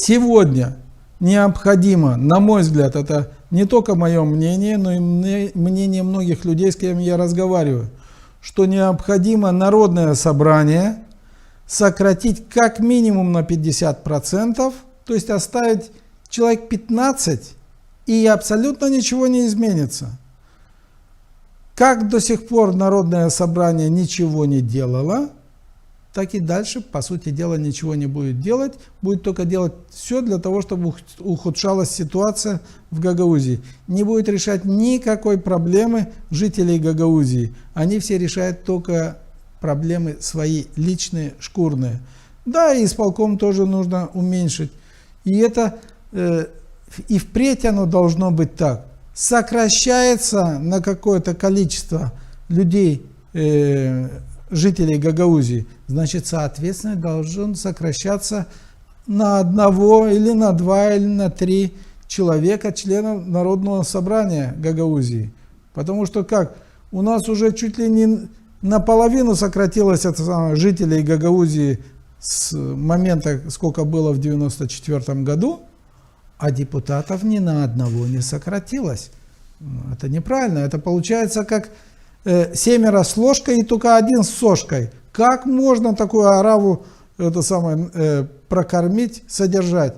Сегодня необходимо, на мой взгляд, это не только мое мнение, но и мнение многих людей, с кем я разговариваю, что необходимо народное собрание сократить как минимум на 50%, то есть оставить человек 15, и абсолютно ничего не изменится. Как до сих пор народное собрание ничего не делало, так и дальше, по сути дела, ничего не будет делать, будет только делать все для того, чтобы ухудшалась ситуация в Гагаузии. Не будет решать никакой проблемы жителей Гагаузии. Они все решают только проблемы свои личные, шкурные. Да, и исполком тоже нужно уменьшить. И это и впредь оно должно быть так. Сокращается на какое-то количество людей, жителей Гагаузии, значит, соответственно, должен сокращаться на 1 или на 2 или на 3 человека, членов Народного собрания Гагаузии. Потому что как? У нас уже чуть ли не наполовину сократилось жителей Гагаузии с момента, сколько было в 1994 году, а депутатов ни на одного не сократилось. Это неправильно. Это получается как 7 с ложкой и только 1 с сошкой. Как можно такую ораву прокормить, содержать?